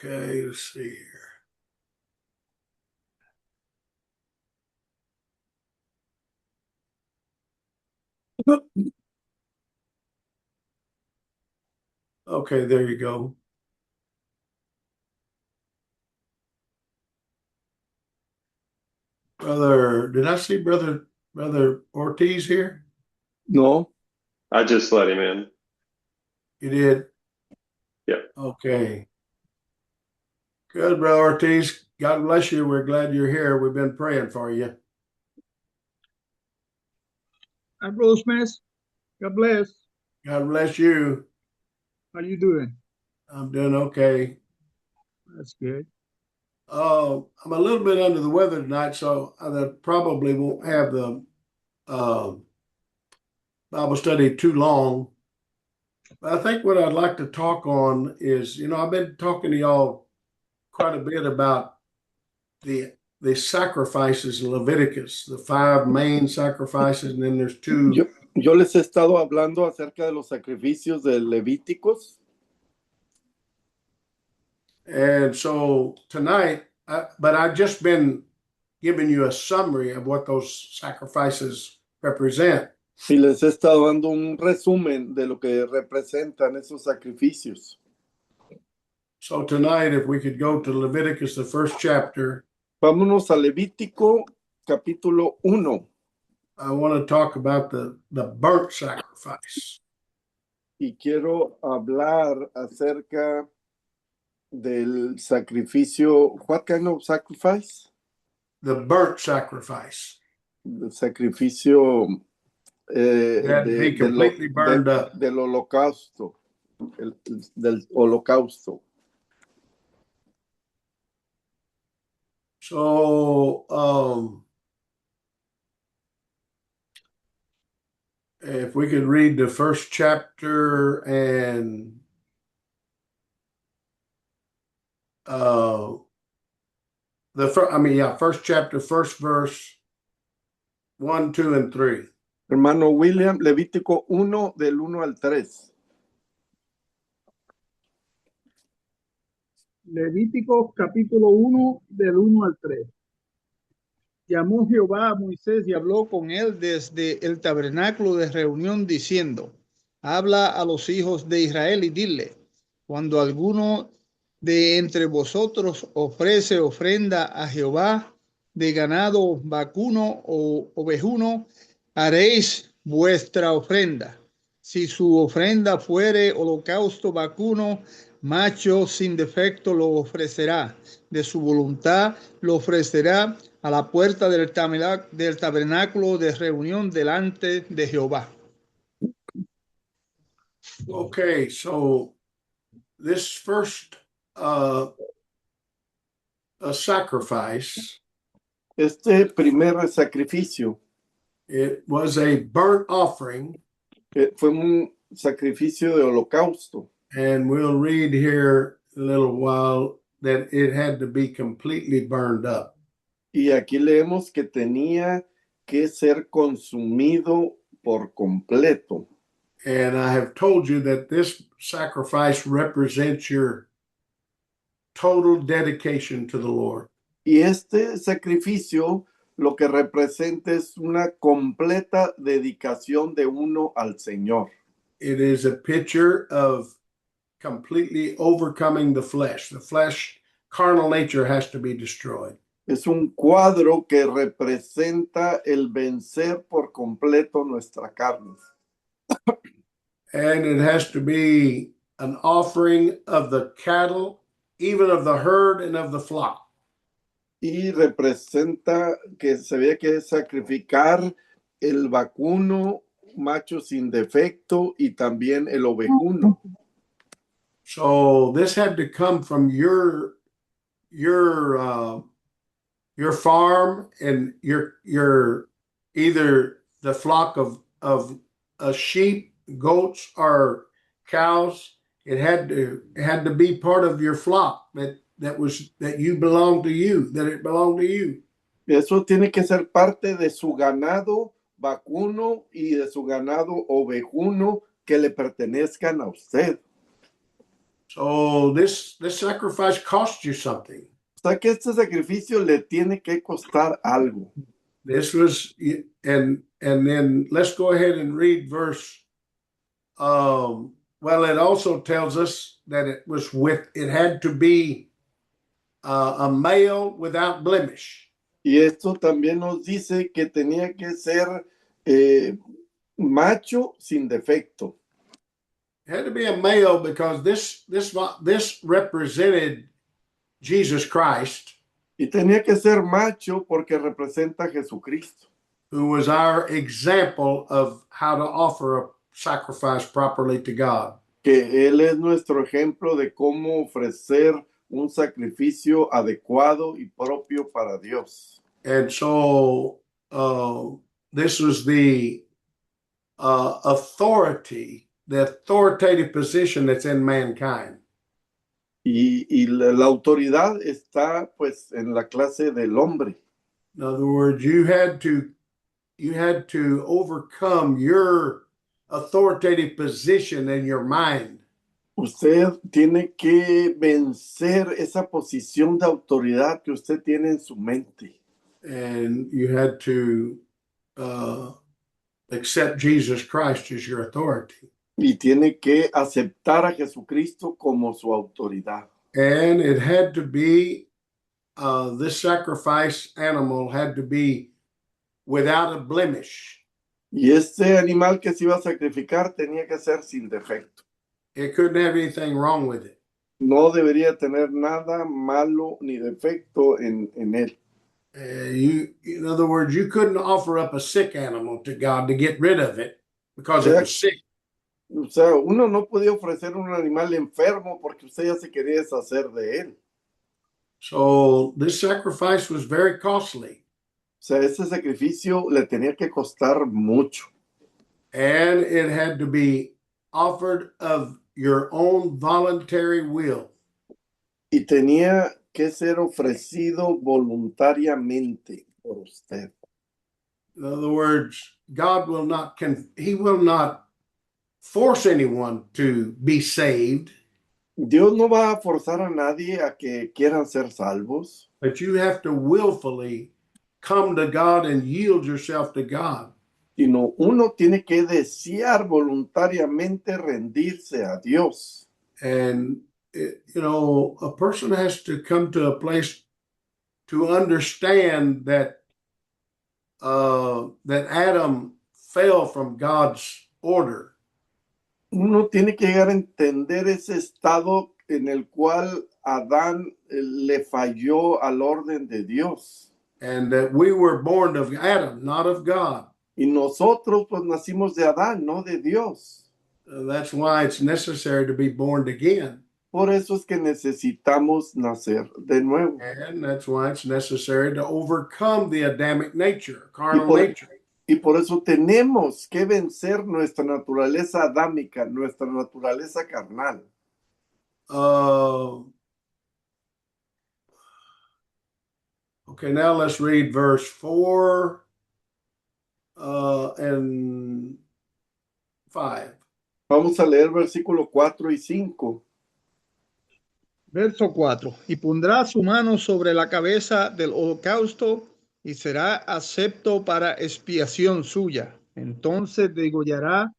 Okay, let's see here. Okay, there you go. Did I see Brother Ortiz here? No, I just let him in. You did? Yep. Okay. Good, Brother Ortiz. God bless you. We're glad you're here. We've been praying for you. Hi, Brother Smith. God bless. God bless you. How you doing? I'm doing okay. That's good. I'm a little bit under the weather tonight, so I probably won't have the uh, Bible study too long. But I think what I'd like to talk on is, I've been talking to y'all quite a bit about the sacrifices in Leviticus, the 5 main sacrifices, and then there's 2. yo les he estado hablando acerca de los sacrificios de Levíticos. And so tonight, but I've just been giving you a summary of what those sacrifices represent. Y les he estado dando un resumen de lo que representan esos sacrificios. So tonight, if we could go to Leviticus, the 1st chapter. Vámonos a Levítico capítulo 1. I want to talk about the burnt sacrifice. Y quiero hablar acerca del sacrificio. What kind of sacrifice? The burnt sacrifice. El sacrificio burned up. Del holocausto. Del holocausto. So, if we could read the 1st chapter and first chapter, 1st verse, 1, 2, and 3. Hermano William, Levítico 1 del 1 al 3. Levítico capítulo 1 del 1 al 3. Llamó Jehová a Moisés y habló con él desde el tabernáculo de reunión diciendo: habla a los hijos de Israel y dile: cuando alguno de entre vosotros ofrece ofrenda a Jehová de ganado vacuno o ovejuno, haréis vuestra ofrenda. Si su ofrenda fuere holocausto vacuno, macho sin defecto lo ofrecerá. De su voluntad lo ofrecerá a la puerta del tabernáculo de reunión delante de Jehová. Okay, so this first a sacrifice. Este primer sacrificio. It was a burnt offering. Fue un sacrificio de holocausto. And we'll read here a little while that it had to be completely burned up. Y aquí leemos que tenía que ser consumido por completo. And I have told you that this sacrifice represents your total dedication to the Lord. Y este sacrificio lo que representa es una completa dedicación de uno al Señor. It is a picture of completely overcoming the flesh. The flesh, carnal nature has to be destroyed. Es un cuadro que representa el vencer por completo nuestra carne. And it has to be an offering of the cattle, even of the herd and of the flock. Y representa que se había que sacrificar el vacuno, macho sin defecto, y también el ovejuno. So this had to come from your farm and your either the flock of sheep, goats, or cows. It had to be part of your flock that it belonged to you. Eso tiene que ser parte de su ganado vacuno y de su ganado ovejuno que le pertenezcan a usted. So this sacrifice cost you something. O sea que este sacrificio le tiene que costar algo. This was, and then let's go ahead and read verse. Well, it also tells us that it had to be a male without blemish. Y esto también nos dice que tenía que ser macho sin defecto. It had to be a male because this represented Jesus Christ, Y tenía que ser macho porque representa a Jesucristo, who was our example of how to offer a sacrifice properly to God. que Él es nuestro ejemplo de cómo ofrecer un sacrificio adecuado y propio para Dios. And so this was the authoritative position that's in mankind. Y la autoridad está pues en la clase del hombre. In other words, you had to overcome your authoritative position in your mind. Usted tiene que vencer esa posición de autoridad que usted tiene en su mente. And you had to accept Jesus Christ as your authority. Y tiene que aceptar a Jesucristo como su autoridad. And it had to be, this sacrifice animal had to be without a blemish. Y este animal que se iba a sacrificar tenía que ser sin defecto. It couldn't have anything wrong with it. No debería tener nada malo ni defecto en él. In other words, you couldn't offer up a sick animal to God to get rid of it because it was sick. O sea, uno no podía ofrecer un animal enfermo porque usted ya se quería deshacer de él. So this sacrifice was very costly. O sea, ese sacrificio le tenía que costar mucho. And it had to be offered of your own voluntary will. Y tenía que ser ofrecido voluntariamente por usted. In other words, God will not force anyone to be saved, Dios no va a forzar a nadie a que quieran ser salvos, but you have to willfully come to God and yield yourself to God. sino uno tiene que desear voluntariamente rendirse a Dios. And, a person has to come to a place to understand that Adam fell from God's order. Uno tiene que llegar a entender ese estado en el cual Adán le falló al orden de Dios. And that we were born of Adam, not of God. Y nosotros pues nacimos de Adán, no de Dios. That's why it's necessary to be born again. Por eso es que necesitamos nacer de nuevo. And that's why it's necessary to overcome the Adamic nature, carnal nature. Y por eso tenemos que vencer nuestra naturaleza adámica, nuestra naturaleza carnal. Okay, now let's read verse 4 and 5. Vamos a leer versículo 4 y 5. Verso 4. Y pondrá su mano sobre la cabeza del holocausto y será acepto para expiación suya. Entonces degollará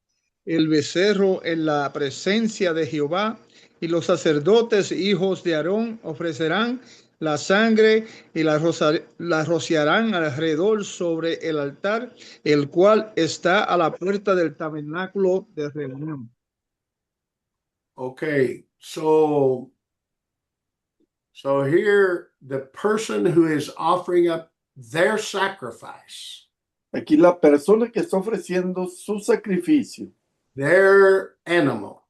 el becerro en la presencia de Jehová, y los sacerdotes hijos de Aarón ofrecerán la sangre y la rociarán alrededor sobre el altar, el cual está a la puerta del tabernáculo de reunión. Okay, so here the person who is offering up their sacrifice, Aquí la persona que está ofreciendo su sacrificio, their animal,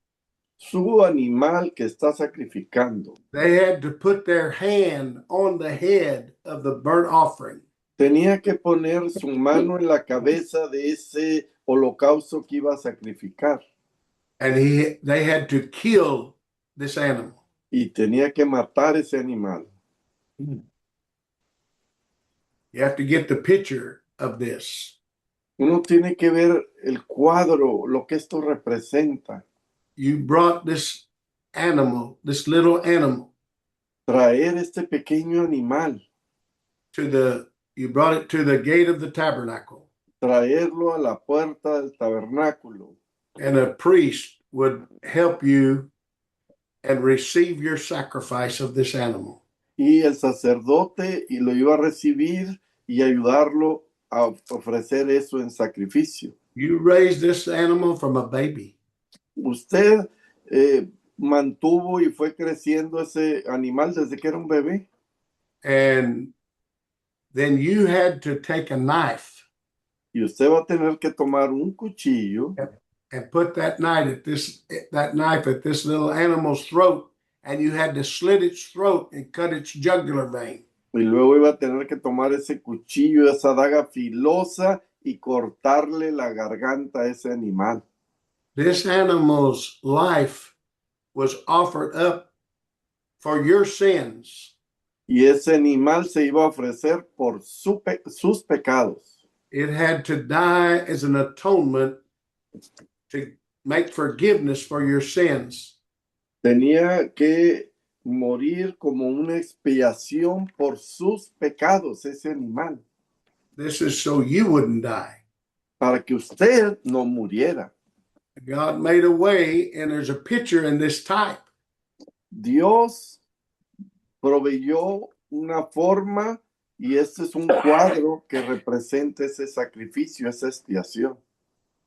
su animal que está sacrificando, they had to put their hand on the head of the burnt offering. tenía que poner su mano en la cabeza de ese holocausto que iba a sacrificar. And they had to kill this animal. Y tenía que matar ese animal. You have to get the picture of this. Uno tiene que ver el cuadro, lo que esto representa. You brought this animal, this little animal, traer este pequeño animal, you brought it to the gate of the tabernacle, traerlo a la puerta del tabernáculo. and a priest would help you and receive your sacrifice of this animal. Y el sacerdote y lo iba a recibir y ayudarlo a ofrecer eso en sacrificio. You raised this animal from a baby. Usted mantuvo y fue creciendo ese animal desde que era un bebé. And then you had to take a knife Y usted va a tener que tomar un cuchillo and put that knife at this little animal's throat, and you had to slit its throat and cut its jugular vein. y luego iba a tener que tomar ese cuchillo, esa daga filosa y cortarle la garganta a ese animal. This animal's life was offered up for your sins. Y ese animal se iba a ofrecer por sus pecados. It had to die as an atonement to make forgiveness for your sins. Tenía que morir como una expiación por sus pecados, ese animal, This is so you wouldn't die. para que usted no muriera. God made a way, and there's a picture in this type. Dios proveyó una forma y este es un cuadro que representa ese sacrificio, esa expiación.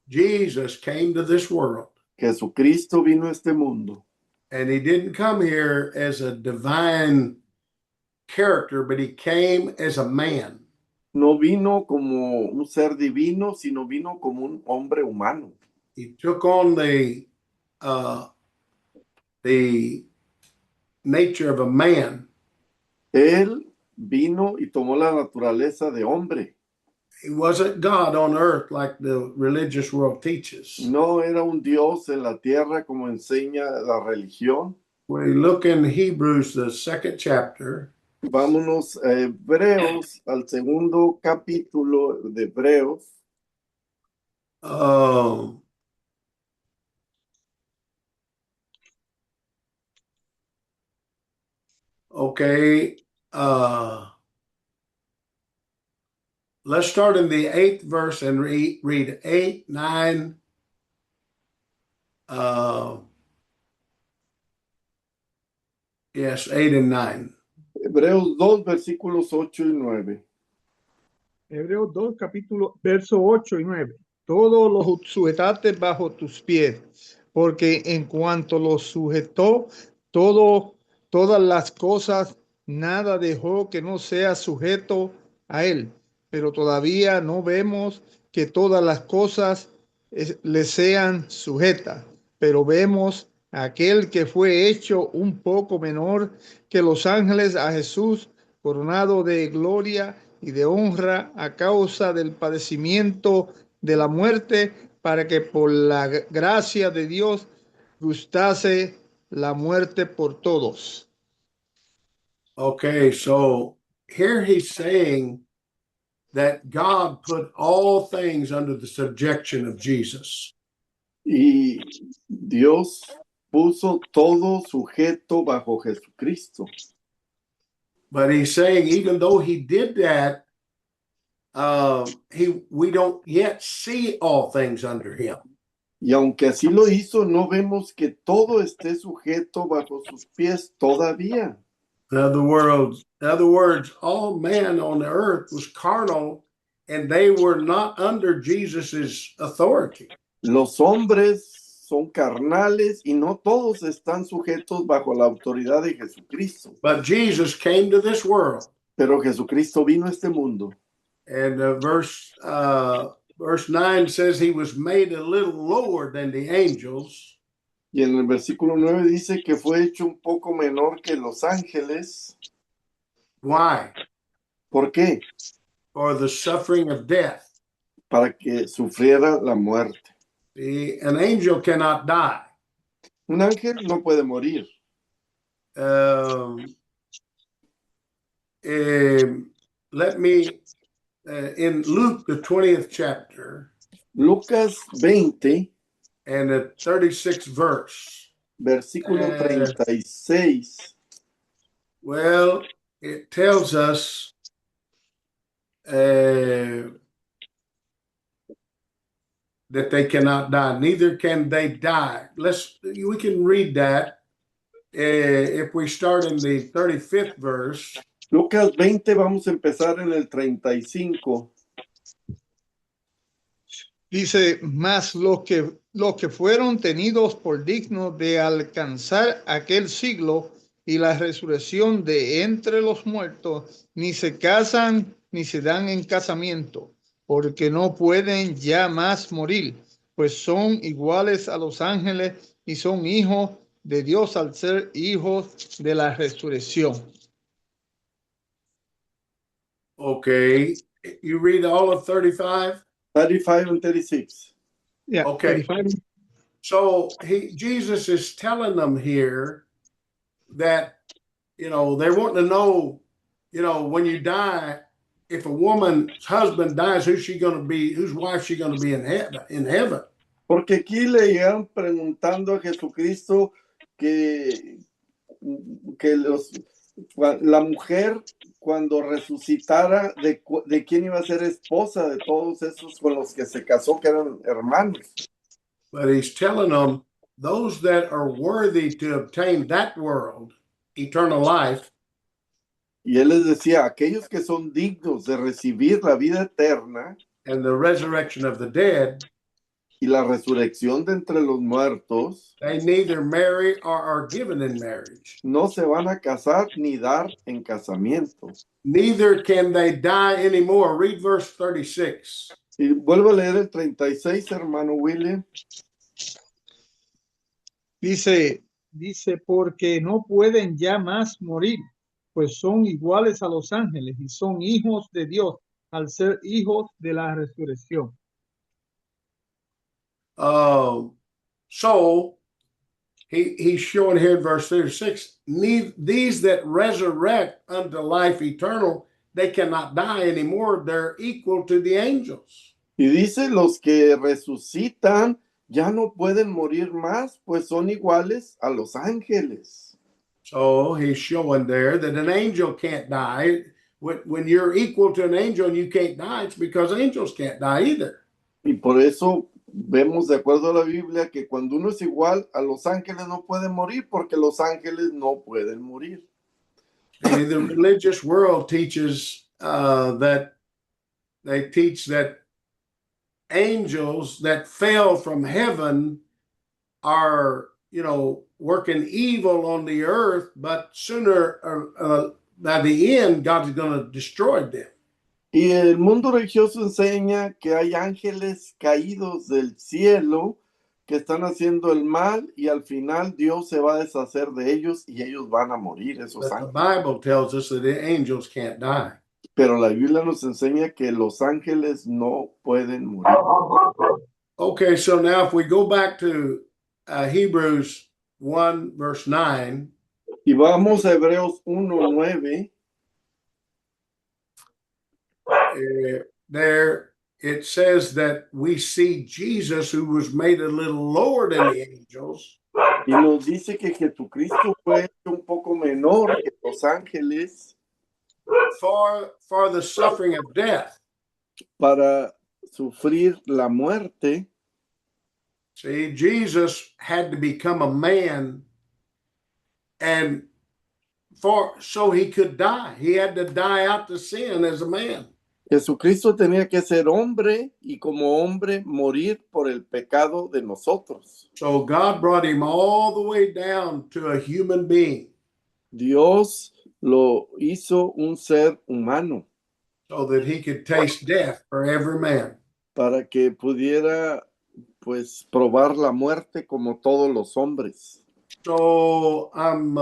Jesus came to this world, Jesucristo vino a este mundo and he didn't come here as a divine character, but he came as a man. no vino como un ser divino, sino vino como un hombre humano. He took on the nature of a man. Él vino y tomó la naturaleza de hombre. He wasn't God on earth like the religious world teaches. No era un Dios en la tierra como enseña la religión. When we look in Hebrews, the 2nd chapter, Vámonos a Hebreos, al segundo capítulo de Hebreos. Okay. Let's start in the 8th verse and read 8, 9. Yes, 8 and 9. Hebreos 2, versículos 8 y 9. Hebreos 2, capítulo, verso 8 y 9. Todo lo sujetaste bajo tus pies, porque en cuanto lo sujetó, todas las cosas, nada dejó que no sea sujeto a él. Pero todavía no vemos que todas las cosas le sean sujetas, pero vemos a aquel que fue hecho un poco menor que los ángeles, a Jesús, coronado de gloria y de honra a causa del padecimiento de la muerte, para que por la gracia de Dios gustase la muerte por todos. Okay, so here he's saying that God put all things under the subjection of Jesus. Y Dios puso todo sujeto bajo Jesucristo. But he's saying even though he did that, we don't yet see all things under him. Y aunque así lo hizo, no vemos que todo esté sujeto bajo sus pies todavía. In other words, all man on the earth was carnal, and they were not under Jesus's authority. Los hombres son carnales y no todos están sujetos bajo la autoridad de Jesucristo. But Jesus came to this world. Pero Jesucristo vino a este mundo. And verse 9 says he was made a little lower than the angels. Y en el versículo 9 dice que fue hecho un poco menor que los ángeles. Why? ¿Por qué? For the suffering of death. Para que sufriera la muerte. See, an angel cannot die. Un ángel no puede morir. Let me, in Luke, the 20th chapter, Lucas 20, and the 36th verse. versículo Eh. 36. Well, it tells us that they cannot die. Neither can they die. We can read that if we start in the 35th verse. Lucas 20, vamos a empezar en el 35. Dice, mas los que fueron tenidos por dignos de alcanzar aquel siglo y la resurrección de entre los muertos, ni se casan ni se dan en casamiento, porque no pueden ya más morir, pues son iguales a los ángeles y son hijos de Dios al ser hijos de la resurrección. Okay, you read all of 35? 35 and 36. Yeah, Okay. 35. So Jesus is telling them here that, they want to know, when you die, if a woman's husband dies, who's wife she going to be in heaven? Porque aquí le llegan preguntando a Jesucristo que la mujer cuando resucitara, de quién iba a ser esposa de todos esos con los que se casó, que eran hermanos. But he's telling them, those that are worthy to obtain that world, eternal life. Y él les decía, aquellos que son dignos de recibir la vida eterna and the resurrection of the dead, y la resurrección de entre los muertos, they neither marry or are given in marriage. no se van a casar ni dar en casamiento. Neither can they die anymore. Read verse 36. Y vuelvo a leer el 36, hermano William. Dice, porque no pueden ya más morir, pues son iguales a los ángeles y son hijos de Dios al ser hijos de la resurrección. So he's showing here in verse 36, these that resurrect unto life eternal, they cannot die anymore. They're equal to the angels. Y dice, los que resucitan ya no pueden morir más, pues son iguales a los ángeles. So he's showing there that an angel can't die. When you're equal to an angel and you can't die, it's because angels can't die either. Y por eso vemos de acuerdo a la Biblia que cuando uno es igual a los ángeles no puede morir, porque los ángeles no pueden morir. And the religious world teaches that they teach that angels that fell from heaven are, working evil on the earth, but sooner by the end, God's going to destroy them. Y el mundo religioso enseña que hay ángeles caídos del cielo que están haciendo el mal y al final Dios se va a deshacer de ellos y ellos van a morir, esos But the ángeles. Bible tells us that the angels can't die. Pero la Biblia nos enseña que los ángeles no pueden morir. Okay, so now if we go back to Hebrews 1, verse 9. Y vamos a Hebreos 1:9. There it says that we see Jesus, who was made a little lower than the angels, Y nos dice que Jesucristo fue un poco menor que los ángeles for the suffering of death. para sufrir la muerte. See, Jesus had to become a man, and so he could die. He had to die out to sin as a man. Jesucristo tenía que ser hombre y como hombre morir por el pecado de nosotros. So God brought him all the way down to a human being. Dios lo hizo un ser humano so that he could taste death for every man. para que pudiera pues probar la muerte como todos los hombres. So I'm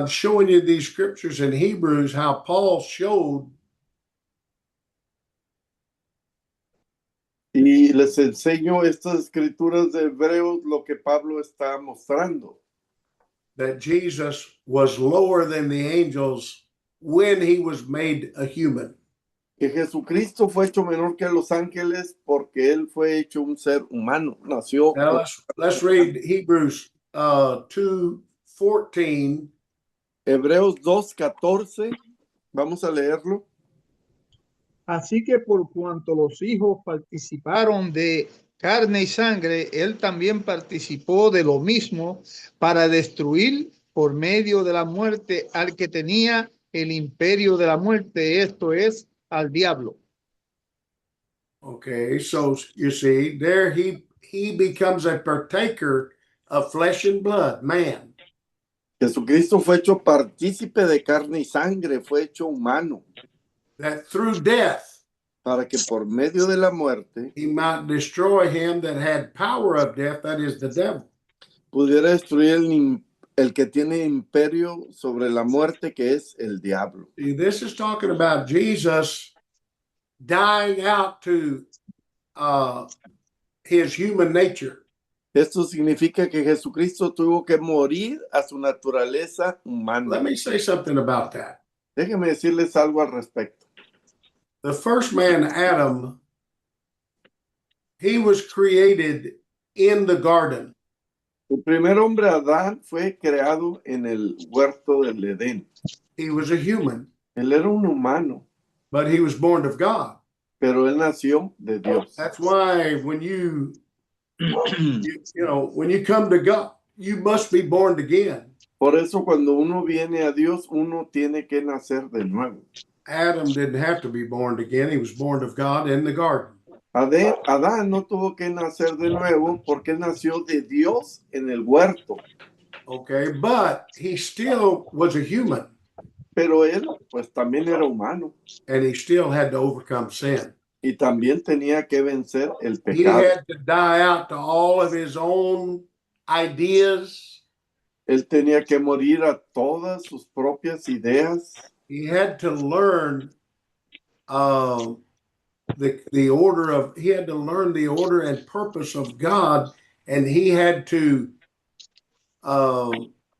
showing you these scriptures in Hebrews, how Paul showed Y les enseño estas escrituras de Hebreos, lo que Pablo está mostrando. that Jesus was lower than the angels when he was made a human. Que Jesucristo fue hecho menor que los ángeles porque él fue hecho un ser humano, nació. Now let's read Hebrews 2:14. Hebreos 2:14, vamos a leerlo. Así que por cuanto los hijos participaron de carne y sangre, él también participó de lo mismo para destruir por medio de la muerte al que tenía el imperio de la muerte, esto es, al diablo. Okay, so you see, there he becomes a partaker of flesh and blood, man. Jesucristo fue hecho partícipe de carne y sangre, fue hecho humano, That through death para que por medio de la muerte he might destroy him that had power of death, that is the devil. pudiera destruir el que tiene imperio sobre la muerte, que es el diablo. See, this is talking about Jesus dying out to his human nature. Esto significa que Jesucristo tuvo que morir a su naturaleza humana. Let me say something about that. Déjenme decirles algo al respecto. The first man, Adam, he was created in the garden. El primer hombre, Adán, fue creado en el huerto del Edén. He was a human, Él era un humano, but he was born of God. pero él nació de Dios. That's why when you when you come to God, you must be born again. Por eso cuando uno viene a Dios, uno tiene que nacer de nuevo. Adam didn't have to be born again. He was born of God in the garden. Adán no tuvo que nacer de nuevo porque él nació de Dios en el huerto. Okay, but he still was a human. Pero él, pues también era humano. And he still had to overcome sin. Y también tenía que vencer el He pecado. had to die out to all of his own ideas. Él tenía que morir a todas sus propias ideas. He had to learn the order of. He had to learn the order and purpose of God, and he had to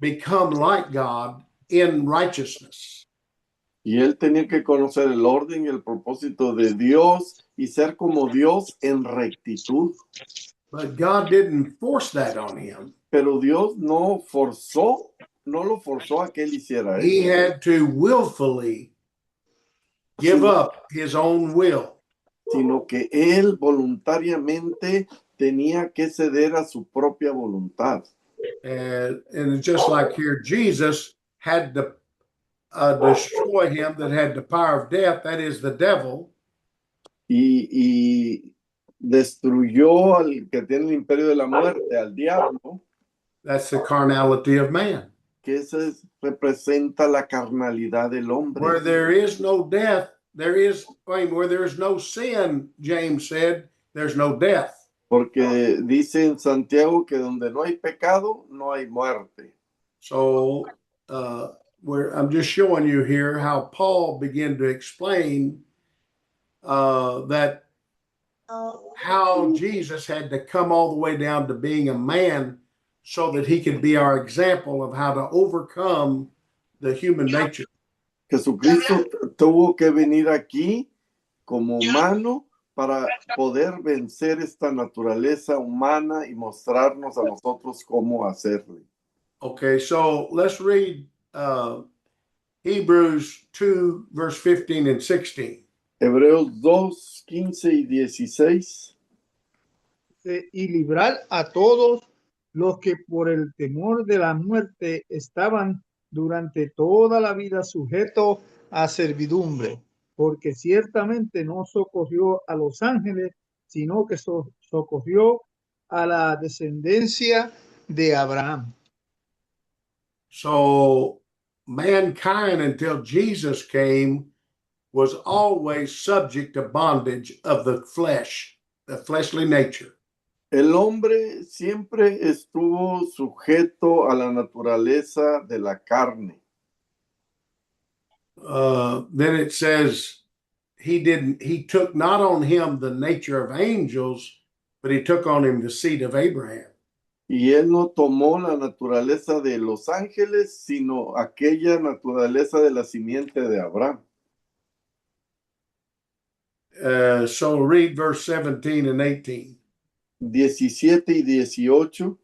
become like God in righteousness. Y él tenía que conocer el orden y el propósito de Dios y ser como Dios en rectitud. But God didn't force that on him. Pero Dios no lo forzó a que él hiciera He eso, had to willfully give up his own will. sino que él voluntariamente tenía que ceder a su propia voluntad. And it's just like here, Jesus had to destroy him that had the power of death, that is the devil. Y destruyó al que tiene el imperio de la muerte, al diablo, That's the carnality of man. que eso representa la carnalidad del hombre. Where there is no death, where there is no sin, James said, there's no death. Porque dice en Santiago que donde no hay pecado, no hay muerte. So I'm just showing you here how Paul began to explain that how Jesus had to come all the way down to being a man so that he could be our example of how to overcome the human nature. Jesucristo tuvo que venir aquí como humano para poder vencer esta naturaleza humana y mostrarnos a nosotros cómo hacerlo. Okay, so let's read Hebrews 2, verse 15 and 16. Hebreos 2, 15 y 16. Y librar a todos los que por el temor de la muerte estaban durante toda la vida sujetos a servidumbre, porque ciertamente no socorrió a los ángeles, sino que socorrió a la descendencia de Abraham. So mankind until Jesus came was always subject to bondage of the flesh, the fleshly nature. El hombre siempre estuvo sujeto a la naturaleza de la carne. Then it says he took not on him the nature of angels, but he took on him the seed of Abraham. Y él no tomó la naturaleza de los ángeles, sino aquella naturaleza de la simiente de Abraham. So read verse 17 and 18. 17 y 18.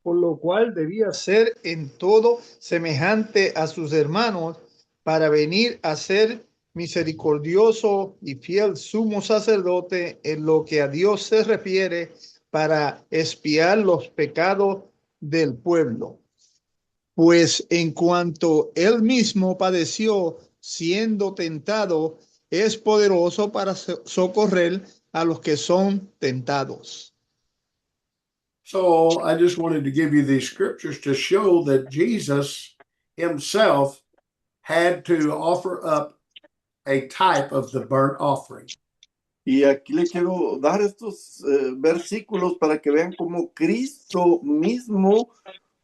Por lo cual debía ser en todo semejante a sus hermanos para venir a ser misericordioso y fiel sumo sacerdote en lo que a Dios se refiere para expiar los pecados del pueblo. Pues en cuanto él mismo padeció siendo tentado, es poderoso para socorrer a los que son tentados. So I just wanted to give you these scriptures to show that Jesus himself had to offer up a type of the burnt offering. Y aquí le quiero dar estos versículos para que vean cómo Cristo mismo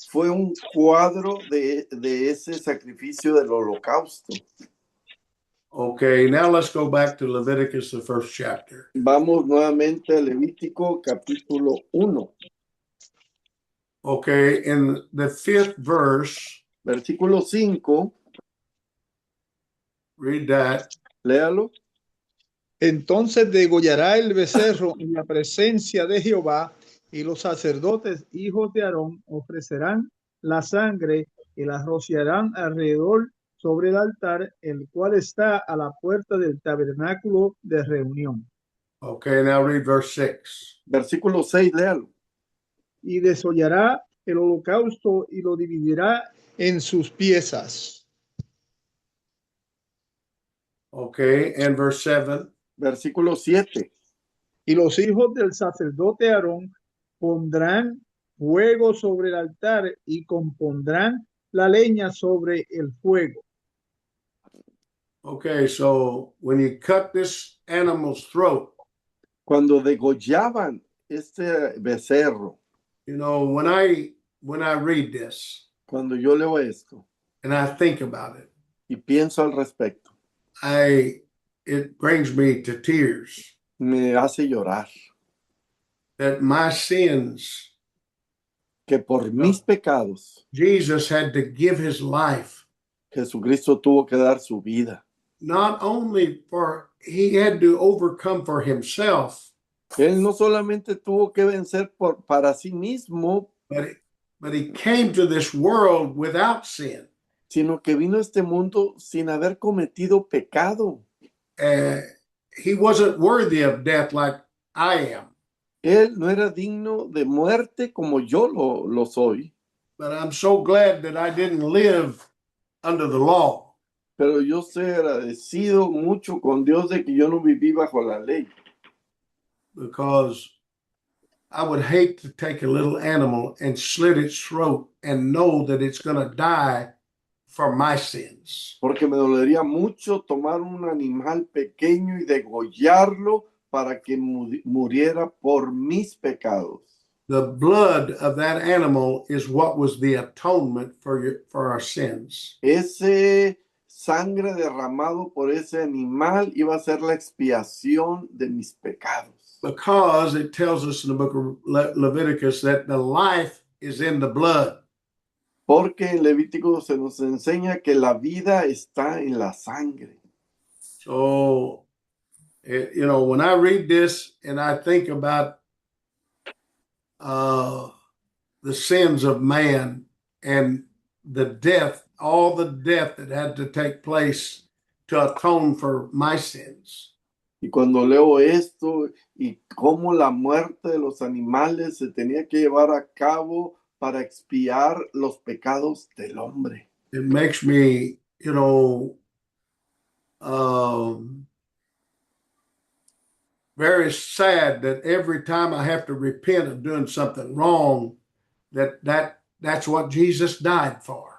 fue un cuadro de ese sacrificio del holocausto. Okay, now let's go back to Leviticus, the first chapter. Vamos nuevamente a Levítico capítulo 1, Okay, in the 5th verse, versículo 5, read that. léalo. Entonces degollará el becerro en la presencia de Jehová, y los sacerdotes, hijos de Aarón, ofrecerán la sangre y la rociarán alrededor sobre el altar, el cual está a la puerta del tabernáculo de reunión. Okay, now read verse 6. Versículo 6, léalo. Y desollará el holocausto y lo dividirá en sus piezas. Okay, and verse 7. Versículo 7. Y los hijos del sacerdote Aarón pondrán fuego sobre el altar y compondrán la leña sobre el fuego. Okay, so when you cut this animal's throat, Cuando degollaban este becerro, you know, when I read this cuando yo leo esto and I think about it, y pienso al respecto, it brings me to tears me hace llorar that my sins, que por mis pecados Jesus had to give his life, Jesucristo tuvo que dar su vida. not only for, he had to overcome for himself, Él no solamente tuvo que vencer para sí mismo, but he came to this world without sin. sino que vino a este mundo sin haber cometido pecado. He wasn't worthy of death like I am, Él no era digno de muerte como yo lo soy, but I'm so glad that I didn't live under the law. pero yo estoy agradecido mucho con Dios de que yo no viví bajo la ley, Because I would hate to take a little animal and slit its throat and know that it's going to die for my sins. porque me dolería mucho tomar un animal pequeño y degollarlo para que muriera por mis pecados. The blood of that animal is what was the atonement for our sins. Ese sangre derramado por ese animal iba a ser la expiación de mis pecados. Because it tells us in the book of Leviticus that the life is in the blood. Porque en Levítico se nos enseña que la vida está en la sangre. So, you know, when I read this and I think about the sins of man and the death, all the death that had to take place to atone for my sins. Y cuando leo esto y cómo la muerte de los animales se tenía que llevar a cabo para expiar los pecados del hombre. It makes me, you know, very sad that every time I have to repent of doing something wrong, that's what Jesus died for.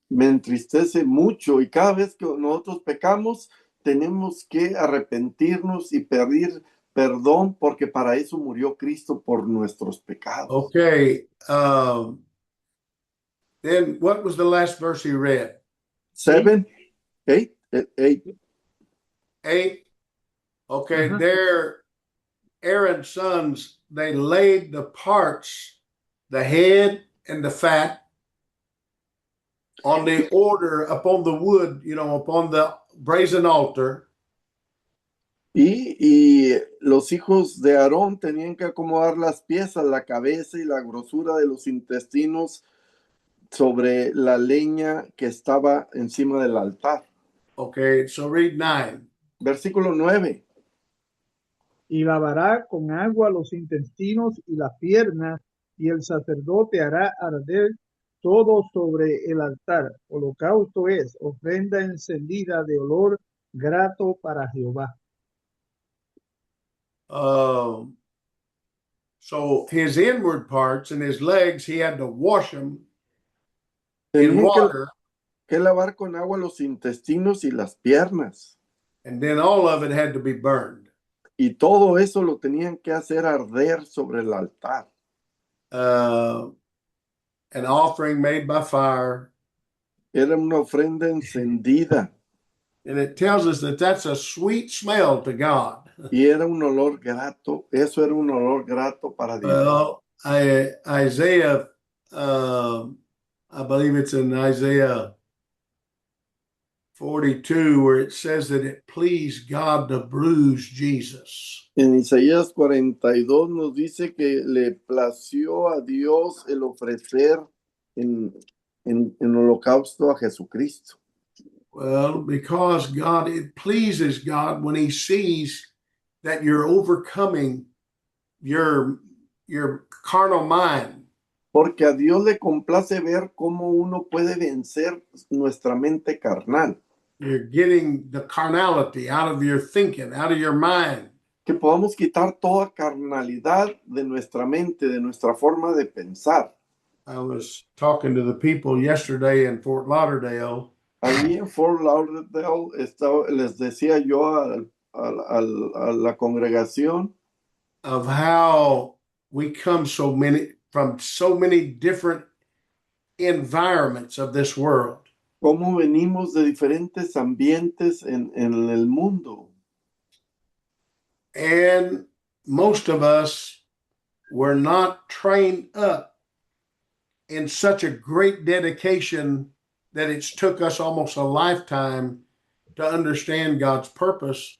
Me entristece mucho y cada vez que nosotros pecamos tenemos que arrepentirnos y pedir perdón porque para eso murió Cristo por nuestros pecados. Okay. Then what was the last verse he read? 7, 8. 8. Okay, there Aaron's sons, they laid the parts, the head and the fat, on the order upon the wood, you know, upon the brazen altar. Y los hijos de Aarón tenían que acomodar las piezas, la cabeza y la grosura de los intestinos sobre la leña que estaba encima del altar. Okay, so read 9. Versículo 9. Y lavará con agua los intestinos y las piernas, y el sacerdote hará arder todo sobre el altar. Holocausto es ofrenda encendida de olor grato para Jehová. So his inward parts and his legs, he had to wash them in Tenían water, que lavar con agua los intestinos y las piernas. and then all of it had to be burned. Y todo eso lo tenían que hacer arder sobre el altar. An offering made by fire. Era una ofrenda encendida And it tells us that that's a sweet smell to God. y era un olor grato. Eso era un olor grato para Dios. Well, Isaiah, I believe it's in Isaiah 42, where it says that it pleased God to bruise Jesus. En Isaías 42 nos dice que le plació a Dios el ofrecer en holocausto a Jesucristo. Well, because God, it pleases God when he sees that you're overcoming your carnal mind. Porque a Dios le complace ver cómo uno puede vencer nuestra mente carnal. You're getting the carnality out of your thinking, out of your mind. Que podamos quitar toda carnalidad de nuestra mente, de nuestra forma de pensar. I was talking to the people yesterday in Fort Lauderdale. Allí en Fort Lauderdale les decía yo a la congregación of how we come from so many different environments of this world. cómo venimos de diferentes ambientes en el mundo. And most of us were not trained up in such a great dedication that it's took us almost a lifetime to understand God's purpose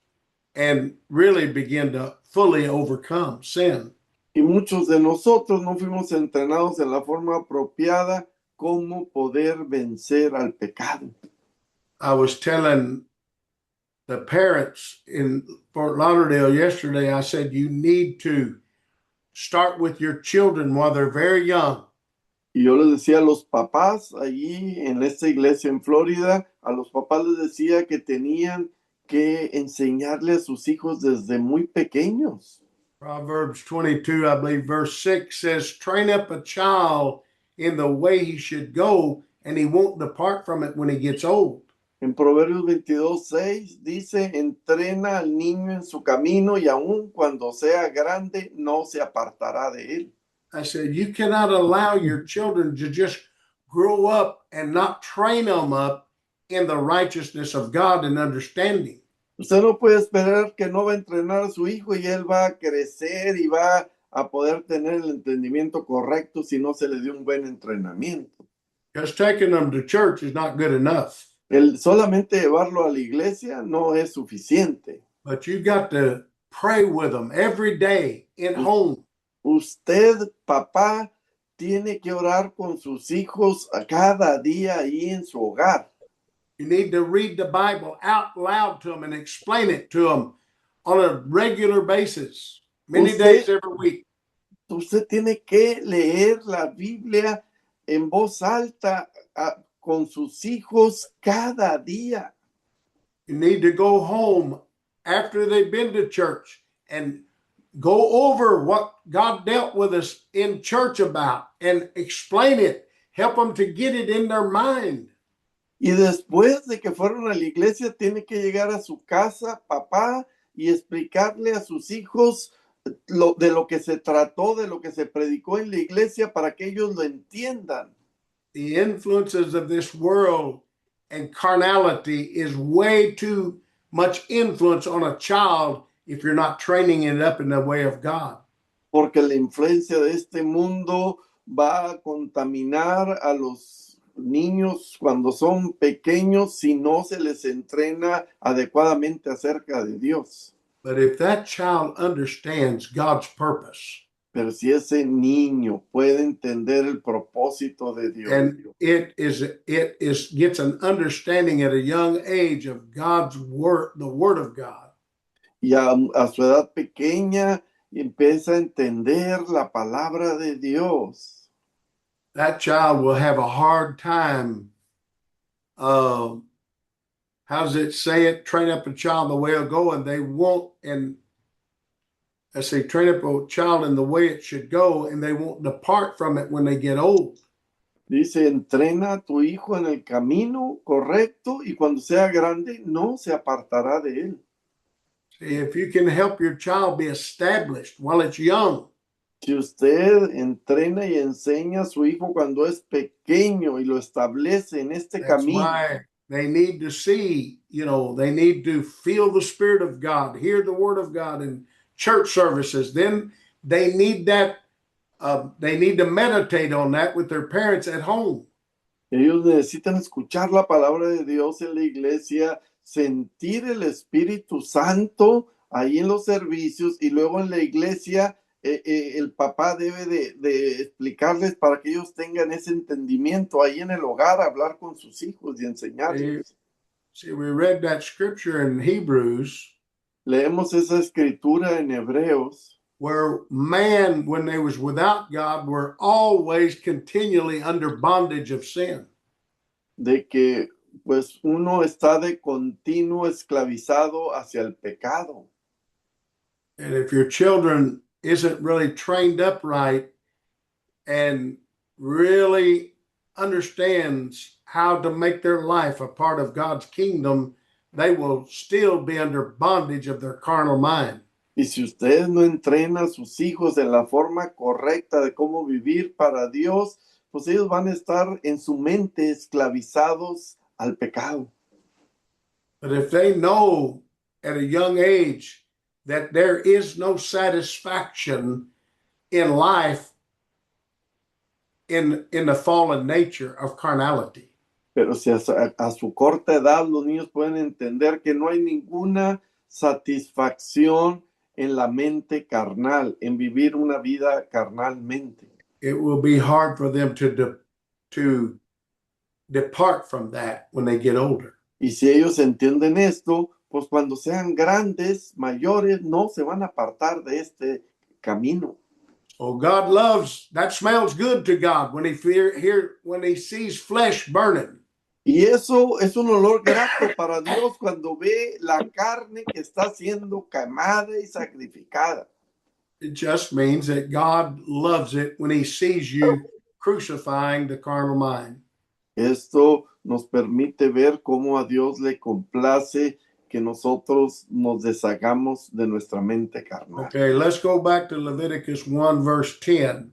and really begin to fully overcome sin. Y muchos de nosotros no fuimos entrenados en la forma apropiada cómo poder vencer al pecado. I was telling the parents in Fort Lauderdale yesterday, I said, you need to start with your children while they're very young. Y yo les decía a los papás allí en esta iglesia en Florida, a los papás les decía que tenían que enseñarle a sus hijos desde muy pequeños. Proverbs 22, I believe, verse 6 says, train up a child in the way he should go, and he won't depart from it when he gets old. En Proverbios 22:6 dice, entrena al niño en su camino y aun cuando sea grande no se apartará de él. I said, you cannot allow your children to just grow up and not train them up in the righteousness of God and understanding. Usted no puede esperar que no va a entrenar a su hijo y él va a crecer y va a poder tener el entendimiento correcto si no se le dio un buen entrenamiento. Just taking them to church is not good enough. El solamente llevarlo a la iglesia no es suficiente. But you got to pray with them every day in home. Usted, papá, tiene que orar con sus hijos a cada día ahí en su hogar. You need to read the Bible out loud to them and explain it to them on a regular basis, many days every week. Usted tiene que leer la Biblia en voz alta con sus hijos cada día. You need to go home after they've been to church and go over what God dealt with us in church about and explain it. Help them to get it in their mind. Y después de que fueron a la iglesia, tiene que llegar a su casa, papá, y explicarle a sus hijos de lo que se trató, de lo que se predicó en la iglesia para que ellos lo entiendan. The influences of this world and carnality is way too much influence on a child if you're not training it up in the way of God. Porque la influencia de este mundo va a contaminar a los niños cuando son pequeños si no se les entrena adecuadamente acerca de Dios. But if that child understands God's purpose Pero si ese niño puede entender el propósito de Dios and gets an understanding at a young age of God's word, the word of God, y a su edad pequeña empieza a entender la palabra de Dios, that child will have a hard time. How does it say it? Train up a child the way it'll go, and they won't. And I say, train up a child in the way it should go, and they won't depart from it when they get old. Dice, entrena a tu hijo en el camino correcto y cuando sea grande no se apartará de él. See, if you can help your child be established while it's young, Si usted entrena y enseña a su hijo cuando es pequeño y lo establece en este that's camino, why they need to see, they need to feel the Spirit of God, hear the Word of God in church services. Then they need that, they need to meditate on that with their parents at home. ellos necesitan escuchar la palabra de Dios en la iglesia, sentir el Espíritu Santo ahí en los servicios y luego en la iglesia el papá debe de explicarles para que ellos tengan ese entendimiento ahí en el hogar, hablar con sus hijos y enseñarles. See, we read that scripture in Hebrews Leemos esa escritura en Hebreos, where man, when they was without God, were always continually under bondage of sin. de que pues uno está de continuo esclavizado hacia el pecado. And if your children isn't really trained up right and really understands how to make their life a part of God's kingdom, they will still be under bondage of their carnal mind. Y si usted no entrena a sus hijos en la forma correcta de cómo vivir para Dios, pues ellos van a estar en su mente esclavizados al pecado. But if they know at a young age that there is no satisfaction in life in the fallen nature of carnality, Pero si a su corta edad los niños pueden entender que no hay ninguna satisfacción en la mente carnal, en vivir una vida carnalmente. it will be hard for them to depart from that when they get older. Y si ellos entienden esto, pues cuando sean grandes, mayores, no se van a apartar de este camino. Oh, God loves, that smells good to God when he sees flesh burning. Y eso es un olor grato para Dios cuando ve la carne que está siendo quemada y sacrificada. It just means that God loves it when he sees you crucifying the carnal mind. Esto nos permite ver cómo a Dios le complace que nosotros nos deshagamos de nuestra mente carnal. Okay, let's go back to Leviticus 1, verse 10.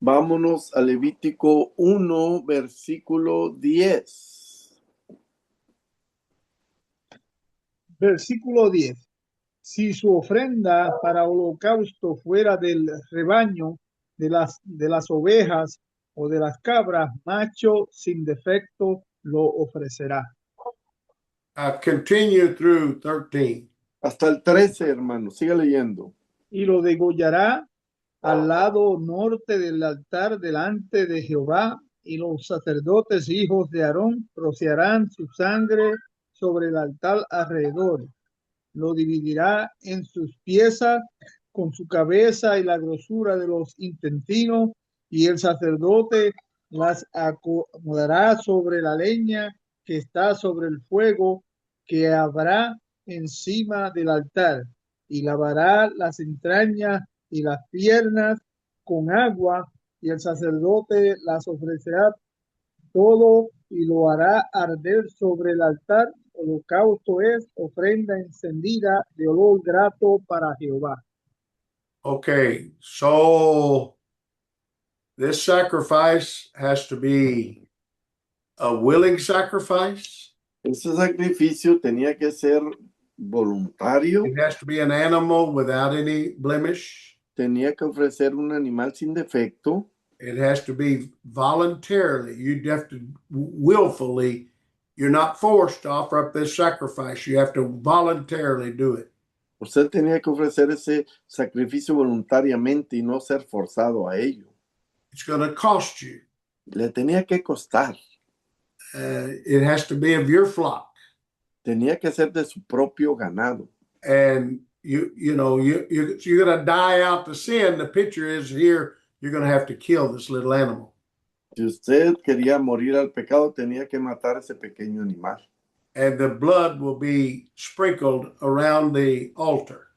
Vámonos a Levítico 1, versículo 10. Versículo 10. Si su ofrenda para holocausto fuera del rebaño, de las ovejas o de las cabras, macho sin defecto lo ofrecerá. Continue through 13. Hasta el 13, hermano, siga leyendo. Y lo degollará al lado norte del altar delante de Jehová, y los sacerdotes hijos de Aarón rociarán su sangre sobre el altar alrededor. Lo dividirá en sus piezas con su cabeza y la grosura de los intestinos, y el sacerdote las acomodará sobre la leña que está sobre el fuego que habrá encima del altar, y lavará las entrañas y las piernas con agua, y el sacerdote las ofrecerá todo y lo hará arder sobre el altar. Holocausto es ofrenda encendida de olor grato para Jehová. Okay, so this sacrifice has to be a willing sacrifice. Ese sacrificio tenía que ser voluntario, It has to be an animal without any blemish. tenía que ofrecer un animal sin defecto, It has to be voluntarily. You'd have to willfully, you're not forced to offer up this sacrifice. You have to voluntarily do it. Usted tenía que ofrecer ese sacrificio voluntariamente y no ser forzado a ello. It's going to cost you. Le tenía que costar. It has to be of your flock. Tenía que ser de su propio ganado. And you're going to die out to sin. The picture is here, you're going to have to kill this little animal. Si usted quería morir al pecado, tenía que matar ese pequeño animal. And the blood will be sprinkled around the altar.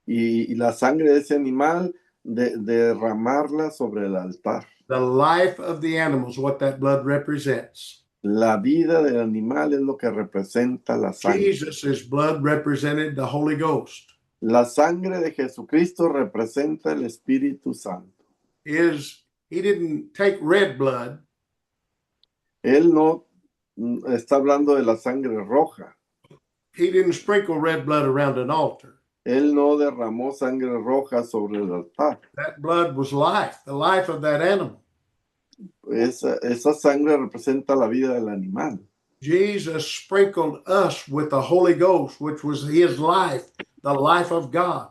Y la sangre de ese animal, derramarla sobre el altar. The life of the animal is what that blood represents. La vida del animal es lo que representa la sangre. Jesus' blood represented the Holy Ghost. La sangre de Jesucristo representa el Espíritu Santo. He didn't take red blood. Él no está hablando de la sangre roja. He didn't sprinkle red blood around an altar. Él no derramó sangre roja sobre el altar. That blood was life, the life of that animal. Esa sangre representa la vida del animal. Jesus sprinkled us with the Holy Ghost, which was his life, the life of God.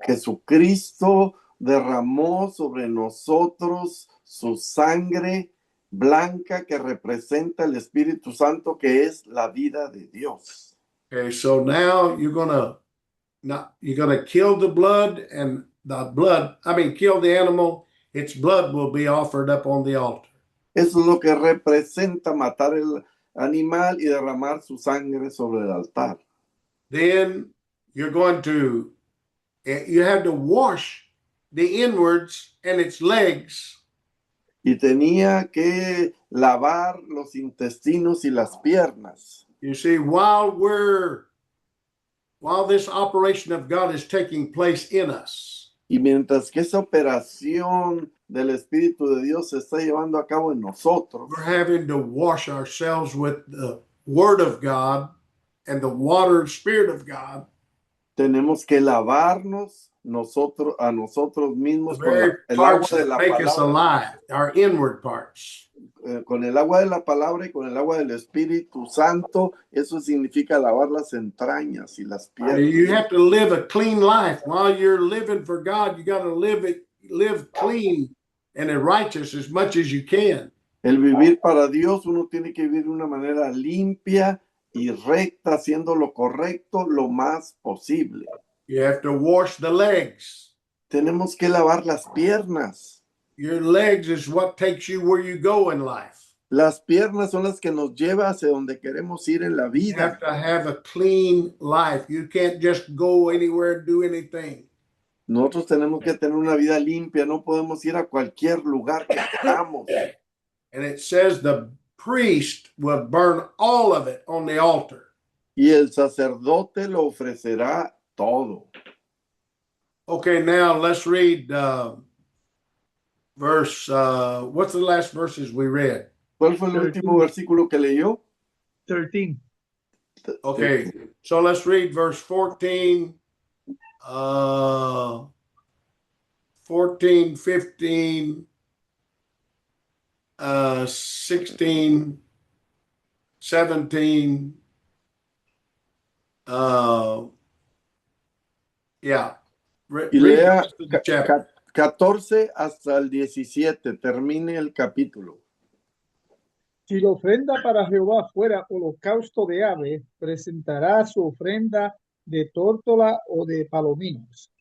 Jesucristo derramó sobre nosotros su sangre blanca que representa el Espíritu Santo, que es la vida de Dios. Okay, so now you're gonna kill the blood, and kill the animal. Its blood will be offered up on the altar. Eso es lo que representa matar el animal y derramar su sangre sobre el altar. Then you have to wash the inwards and its legs. Y tenía que lavar los intestinos y las piernas. You see, while this operation of God is taking place in us, y mientras que esa operación del Espíritu de Dios se está llevando a cabo en nosotros, we're having to wash ourselves with the Word of God and the water and Spirit of God. Tenemos que lavarnos a nosotros mismos con el agua de la make us alive, our inward parts. Con el agua de la palabra y con el agua del Espíritu Santo. Eso significa lavar las entrañas y las piernas. You have to live a clean life. While you're living for God, you got to live clean and righteous as much as you can. El vivir para Dios, uno tiene que vivir de una manera limpia y recta, haciendo lo correcto lo más posible. You have to wash the legs. Tenemos que lavar las piernas. Your legs is what takes you where you go in life. Las piernas son las que nos llevan hacia donde queremos ir en la vida. You have to have a clean life. You can't just go anywhere and do anything. Nosotros tenemos que tener una vida limpia. No podemos ir a cualquier lugar que queramos. And it says the priest will burn all of it on the altar. Y el sacerdote lo ofrecerá todo. Okay, now let's read what's the last verses we read? ¿Cuál fue el último versículo que leyó? 13. Okay, so let's read verse 14, 14, 15, 16, 17, y lea the chapter. 14 hasta el 17, termine el capítulo. Si la ofrenda para Jehová fuera holocausto de ave, presentará su ofrenda de tórtola o de palominos.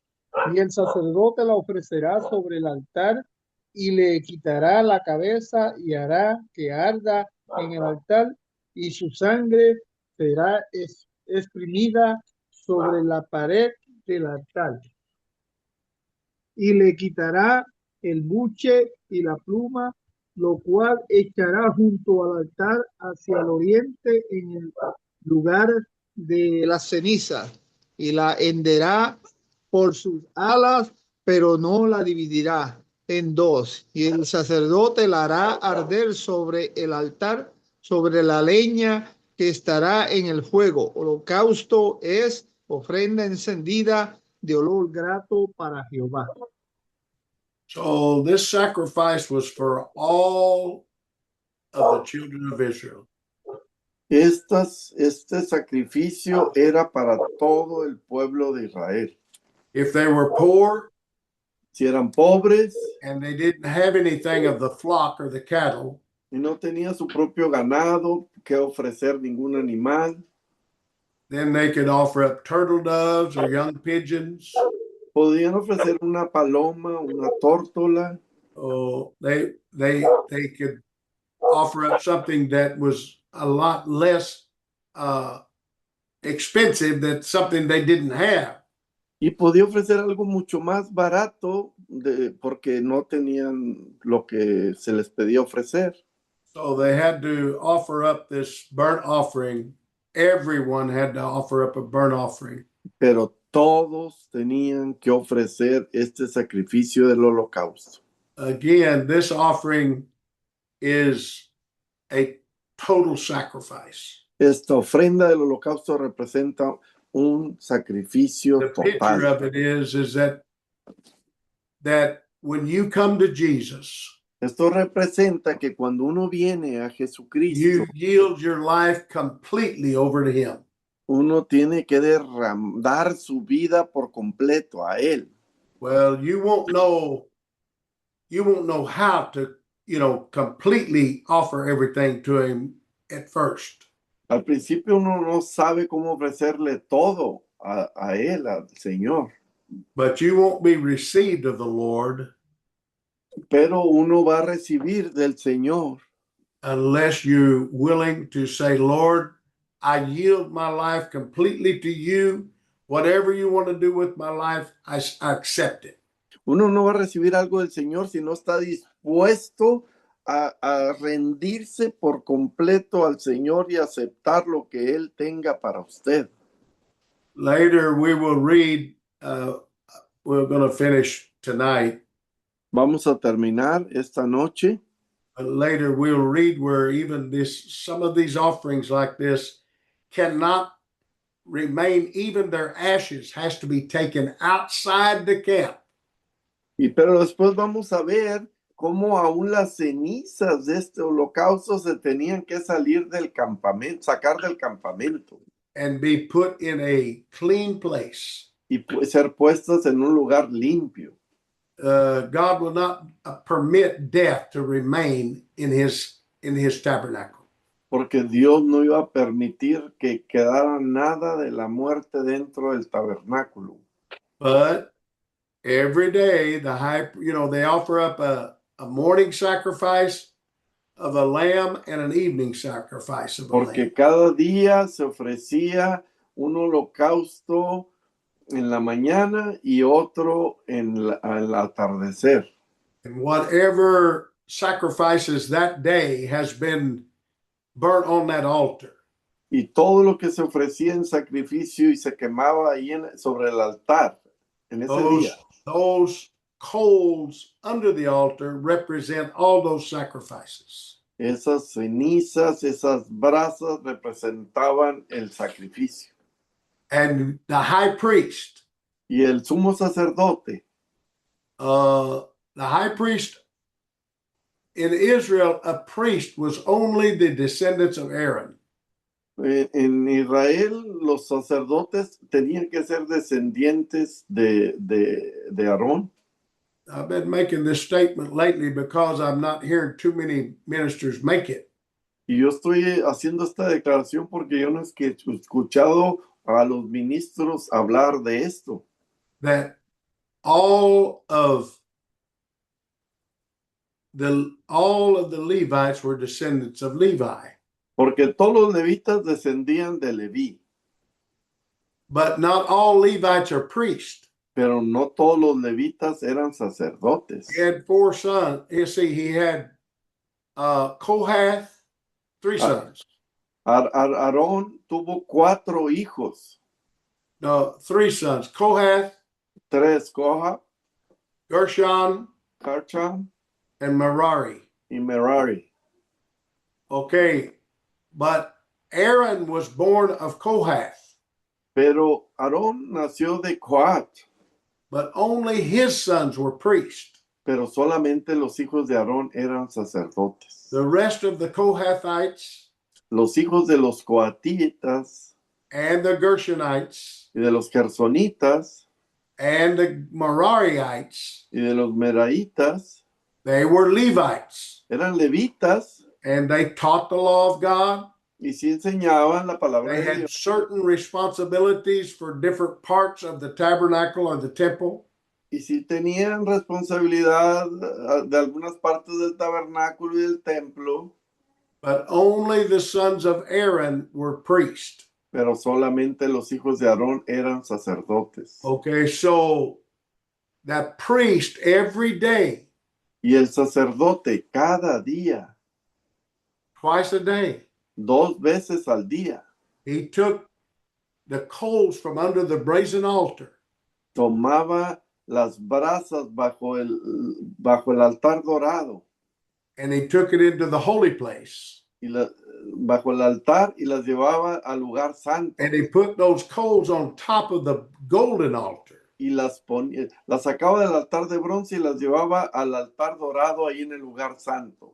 Y el sacerdote la ofrecerá sobre el altar y le quitará la cabeza y hará que arda en el altar, y su sangre será exprimida sobre la pared del altar. Y le quitará el buche y la pluma, lo cual echará junto al altar hacia el oriente en el lugar de la ceniza, y la henderá por sus alas, pero no la dividirá en dos. Y el sacerdote la hará arder sobre el altar, sobre la leña que estará en el fuego. Holocausto es ofrenda encendida de olor grato para Jehová. So this sacrifice was for all of the children of Israel. Este sacrificio era para todo el pueblo de Israel. If they were poor Si eran pobres and they didn't have anything of the flock or the cattle, y no tenían su propio ganado que ofrecer ningún animal, then they could offer up turtle doves or young pigeons. podían ofrecer una paloma, una tórtola, Oh, they could offer up something that was a lot less expensive, than something they didn't have. y podía ofrecer algo mucho más barato porque no tenían lo que se les pedía ofrecer. So they had to offer up this burnt offering. Everyone had to offer up a burnt offering. Pero todos tenían que ofrecer este sacrificio del holocausto. Again, this offering is a total sacrifice. Esta ofrenda del holocausto representa un sacrificio The picture total. of it is that when you come to Jesus, Esto representa que cuando uno viene a Jesucristo, you yield your life completely over to Him. uno tiene que dar su vida por completo a Él. Well, you won't know how to, completely offer everything to Him at first. Al principio uno no sabe cómo ofrecerle todo a Él, al Señor. But you won't be received of the Lord Pero uno va a recibir del Señor unless you're willing to say, Lord, I yield my life completely to you. Whatever you want to do with my life, I accept it. Uno no va a recibir algo del Señor si no está dispuesto a rendirse por completo al Señor y aceptar lo que Él tenga para usted. Later, we will read, we're going to finish tonight. Vamos a terminar esta noche. But later, we'll read where even some of these offerings like this cannot remain, even their ashes has to be taken outside the camp. Pero después vamos a ver cómo aún las cenizas de este holocausto se tenían que salir del campamento, sacar del campamento. And be put in a clean place. Y ser puestas en un lugar limpio. God will not permit death to remain in his tabernacle. Porque Dios no iba a permitir que quedara nada de la muerte dentro del tabernáculo. But every day, they offer up a morning sacrifice of a lamb and an evening sacrifice of a Porque lamb. cada día se ofrecía un holocausto en la mañana y otro al atardecer. And whatever sacrifices that day has been burnt on that altar. Y todo lo que se ofrecía en sacrificio y se quemaba ahí sobre el altar en ese día. Those coals under the altar represent all those sacrifices. Esas cenizas, esas brasas representaban el sacrificio. And the high priest, Y el sumo sacerdote, the high priest in Israel, a priest was only the descendants of Aaron. en Israel los sacerdotes tenían que ser descendientes de Aarón. I've been making this statement lately because I'm not hearing too many ministers make it. Y yo estoy haciendo esta declaración porque yo no es que he escuchado a los ministros hablar de esto. That all of the Levites were descendants of Levi. Porque todos los levitas descendían de Leví. But not all Levites are priests. Pero no todos los levitas eran sacerdotes. He had 4 sons. He had Kohath, 3 sons. Aarón tuvo 4 hijos. No, 3 sons. Kohath, 3, Kohath, Gershon, Karcham, and Merari. y Merari. Okay, but Aaron was born of Kohath. Pero Aarón nació de Kohath. But only his sons were priests. Pero solamente los hijos de Aarón eran sacerdotes. The rest of the Kohathites los hijos de los coatitas and the Gershonites y de los gersonitas and the Merariites, y de los meraitas they were Levites, eran levitas and they taught the law of God. y sí enseñaban la palabra They de had Dios. certain responsibilities for different parts of the tabernacle or the temple. Y sí tenían responsabilidad de algunas partes del tabernáculo y del templo, But only the sons of Aaron were priests. pero solamente los hijos de Aarón eran sacerdotes. Okay, so that priest every day, Y el sacerdote cada día, twice a day, 2 veces al día, he took the coals from under the brazen altar tomaba las brasas bajo el altar dorado and he took it into the holy place. y bajo el altar y las llevaba al lugar santo And he put those coals on top of the golden altar. y las sacaba del altar de bronce y las llevaba al altar dorado ahí en el lugar santo.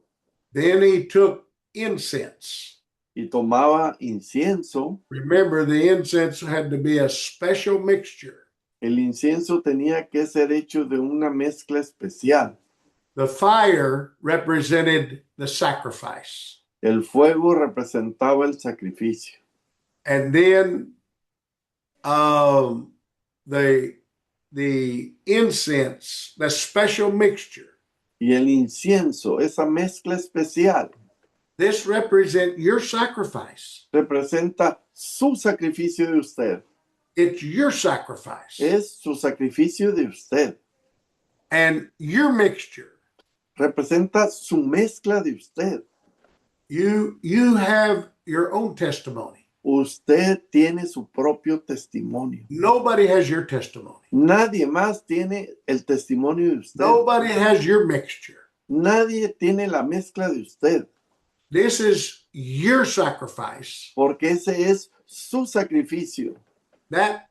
Then he took incense. Y tomaba incienso. Remember, the incense had to be a special mixture. El incienso tenía que ser hecho de una mezcla especial. The fire represented the sacrifice. El fuego representaba el sacrificio. And then the incense, the special mixture, Y el incienso, esa mezcla especial, this represents your sacrifice. representa su sacrificio de usted. It's your sacrifice. Es su sacrificio de usted. And your mixture, Representa su mezcla de usted. you have your own testimony. Usted tiene su propio testimonio. Nobody has your testimony. Nadie más tiene el testimonio de usted. Nobody has your mixture. Nadie tiene la mezcla de usted. This is your sacrifice. Porque ese es su sacrificio. That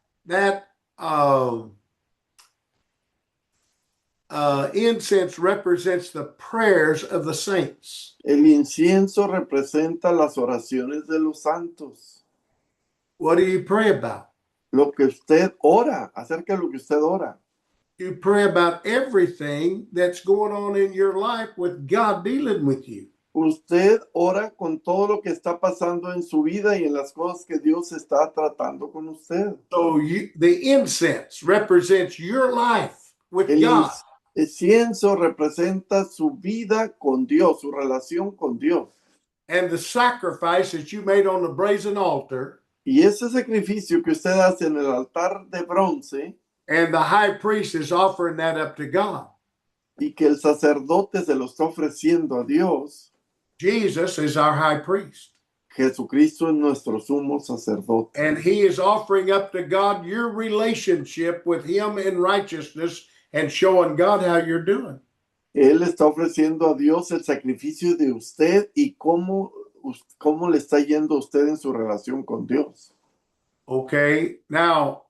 incense represents the prayers of the saints. El incienso representa las oraciones de los santos. What do you pray about? Lo que usted ora, acerca de lo que usted ora. You pray about everything that's going on in your life with God dealing with you. Usted ora con todo lo que está pasando en su vida y en las cosas que Dios está tratando con usted. So the incense represents your life with El God. incienso representa su vida con Dios, su relación con Dios. And the sacrifice that you made on the brazen altar, Y ese sacrificio que usted hace en el altar de bronce and the high priest is offering that up to God. y que el sacerdote se lo está ofreciendo a Dios, Jesus is our high priest. Jesucristo es nuestro sumo sacerdote. And he is offering up to God your relationship with him in righteousness and showing God how you're doing. Él está ofreciendo a Dios el sacrificio de usted y cómo le está yendo a usted en su relación con Dios. Okay, now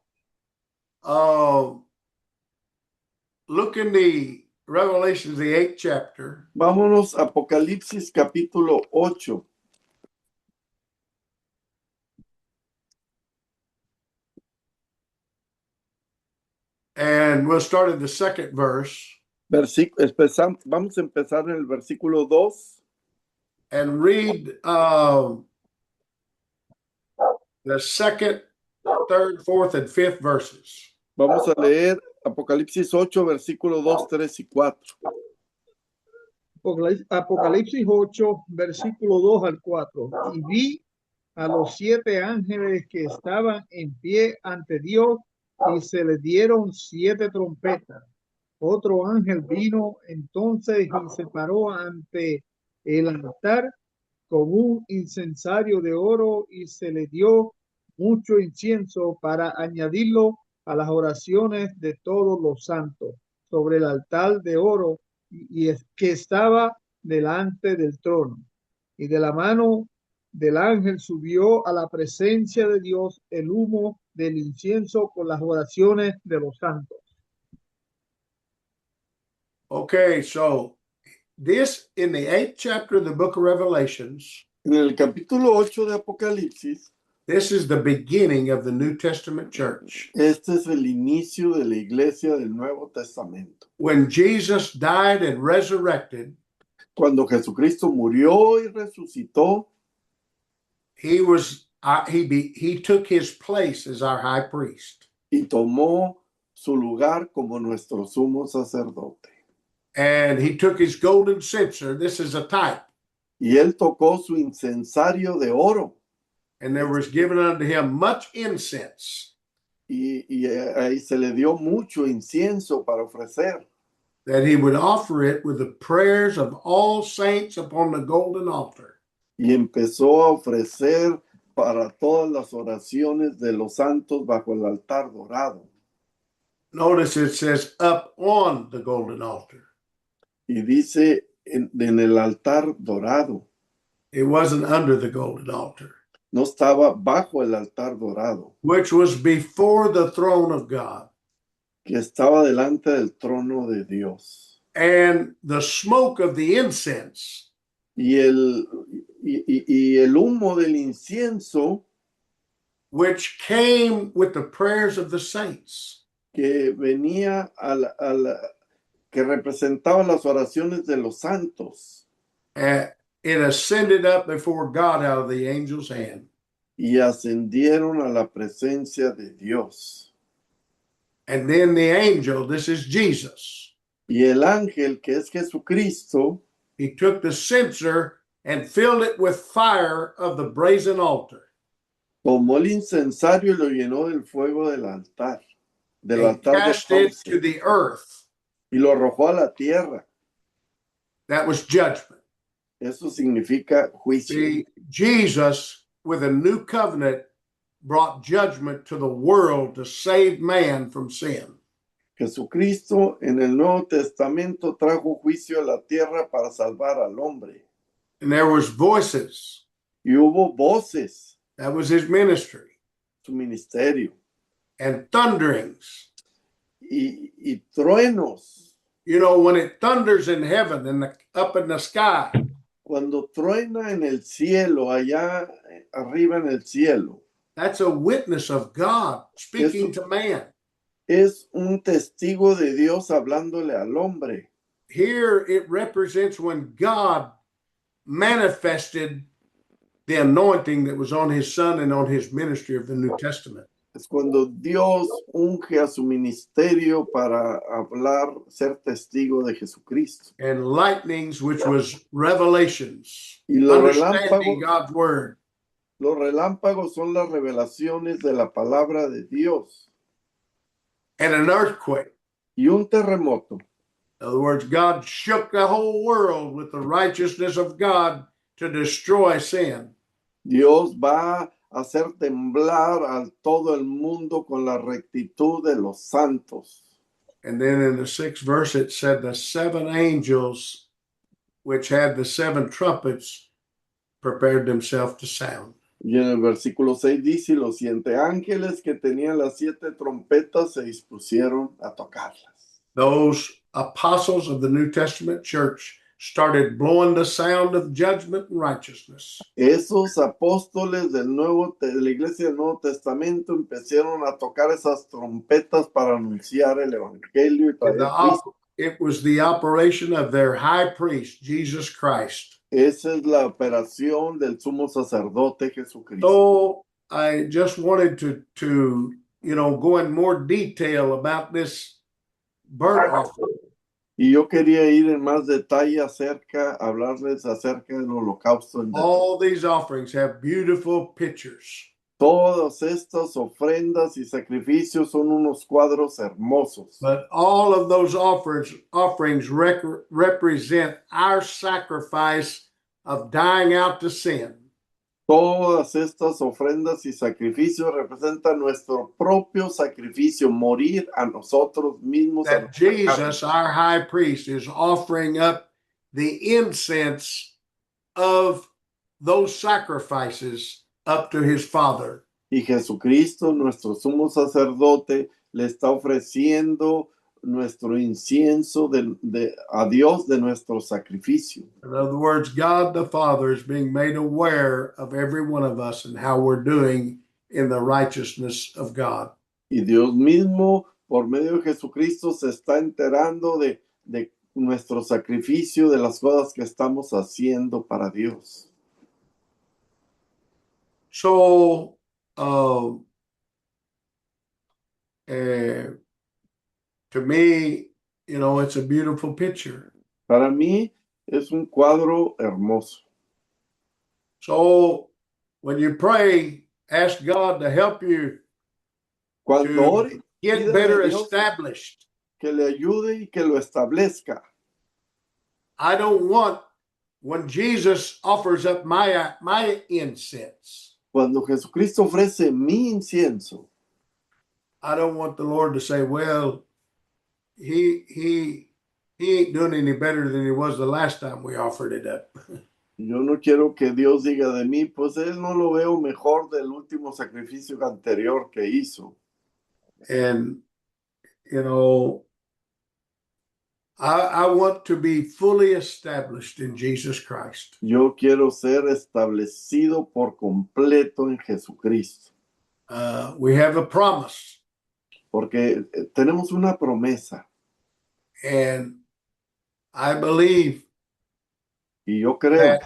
look in the Revelations, the 8th chapter. Vámonos a Apocalipsis capítulo 8. And we'll start at the second verse Vamos a empezar en el versículo 2 and read the second, third, fourth, and fifth verses. Vamos a leer Apocalipsis 8, versículo 2, 3 y 4. Apocalipsis 8, versículo 2 al 4. Y vi a los 7 ángeles que estaban en pie ante Dios y se les dieron 7 trompetas. Otro ángel vino entonces y se paró ante el altar con un incensario de oro y se le dio mucho incienso para añadirlo a las oraciones de todos los santos sobre el altar de oro y que estaba delante del trono. Y de la mano del ángel subió a la presencia de Dios el humo del incienso con las oraciones de los santos. Okay, so this in the 8th chapter of the book of Revelations. En el capítulo 8 de Apocalipsis, this is the beginning of the New Testament church. este es el inicio de la iglesia del Nuevo Testamento. When Jesus died and resurrected, Cuando Jesucristo murió y resucitó, he took his place as our high priest. y tomó su lugar como nuestro sumo sacerdote. And he took his golden censer. This is a type. Y él tocó su incensario de oro. And there was given unto him much incense, Y ahí se le dio mucho incienso para ofrecer. that he would offer it with the prayers of all saints upon the golden altar. Y empezó a ofrecer para todas las oraciones de los santos bajo el altar dorado. Notice it says up on the golden altar. Y dice en el altar dorado. It wasn't under the golden altar, No estaba bajo el altar dorado, which was before the throne of God. que estaba delante del trono de Dios. And the smoke of the incense Y el humo del incienso which came with the prayers of the saints, que venía que representaba las oraciones de los santos, it ascended up before God out of the angel's hand. y ascendieron a la presencia de Dios. And then the angel, this is Jesus, Y el ángel, que es Jesucristo, he took the censer and filled it with fire of the brazen altar, tomó el incensario y lo llenó del fuego del altar, del and altar de cast it bronce, to the earth. y lo arrojó a la tierra. That was judgment. Eso significa juicio. See, Jesus, with a new covenant, brought judgment to the world to save man from sin. Jesucristo en el Nuevo Testamento trajo juicio a la tierra para salvar al hombre. And there was voices. Y hubo voces, That was his ministry. su ministerio, And thunderings. y truenos. You know, when it thunders in heaven and up in the sky, Cuando truena en el cielo, allá arriba en el cielo, that's a witness of God speaking Eso- to man. es un testigo de Dios hablándole al hombre. Here it represents when God manifested the anointing that was on his son and on his ministry of the New Testament. Es cuando Dios unge a su ministerio para hablar, ser testigo de Jesucristo. And lightnings, which was revelations, Y los understanding relámpagos, God's word. los relámpagos son las revelaciones de la palabra de Dios. And an earthquake. Y un terremoto. In other words, God shook the whole world with the righteousness of God to destroy sin. Dios va a hacer temblar a todo el mundo con la rectitud de los santos. And then in the 6th verse, it said the 7 angels, which had the 7 trumpets, prepared themselves to sound. Y en el versículo 6 dice, los 7 ángeles que tenían las 7 trompetas se dispusieron a tocarlas. Those apostles of the New Testament church started blowing the sound of judgment and righteousness. Esos apóstoles de la iglesia del Nuevo Testamento empezaron a tocar esas trompetas para anunciar el evangelio y para And it was the operation of their high priest, Jesus Christ. Esa es la operación del sumo sacerdote Jesucristo. So I just wanted to go in more detail about this burnt offering. Y yo quería ir en más detalle hablarles acerca del holocausto. All these offerings have beautiful pictures. Todas estas ofrendas y sacrificios son unos cuadros hermosos. But all of those offerings represent our sacrifice of dying out to sin. Todas estas ofrendas y sacrificios representan nuestro propio sacrificio, morir a nosotros mismos. That Jesus, our high priest, is offering up the incense of those sacrifices up to his Father. Y Jesucristo, nuestro sumo sacerdote, le está ofreciendo nuestro incienso a Dios de nuestro sacrificio. In other words, God the Father is being made aware of every one of us and how we're doing in the righteousness of God. Y Dios mismo, por medio de Jesucristo, se está enterando de nuestro sacrificio, de las cosas que estamos haciendo para Dios. So, to me, it's a beautiful picture. Para mí es un cuadro hermoso. So, when you pray, ask God to help you Cuando to ore, get pídale better a Dios established. que le ayude y que lo establezca. I don't want when Jesus offers up my incense. Cuando Jesucristo ofrece mi incienso, I don't want the Lord to say, "Well, he ain't doing any better than he was the last time we offered it up." yo no quiero que Dios diga de mí, pues él no lo veo mejor del último sacrificio anterior que hizo. And I want to be fully established in Jesus Christ. Yo quiero ser establecido por completo en Jesucristo, We have a promise, porque tenemos una promesa and I believe y yo creo, that,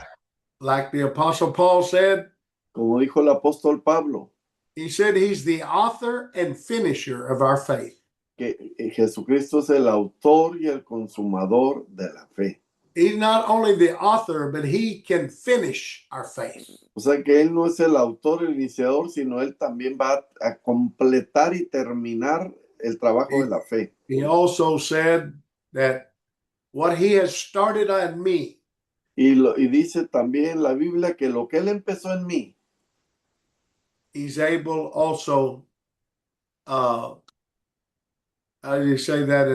like the Apostle Paul said, como dijo el apóstol Pablo, he said he's the author and finisher of our faith. que Jesucristo es el autor y el consumador de la fe. He's not only the author, but he can finish our faith. O sea que él no es el autor, el iniciador, sino él también va a completar y terminar el trabajo de la fe. He also said that what he has started on me, Y dice también la Biblia que lo que él empezó en mí, he's able also, how do you say that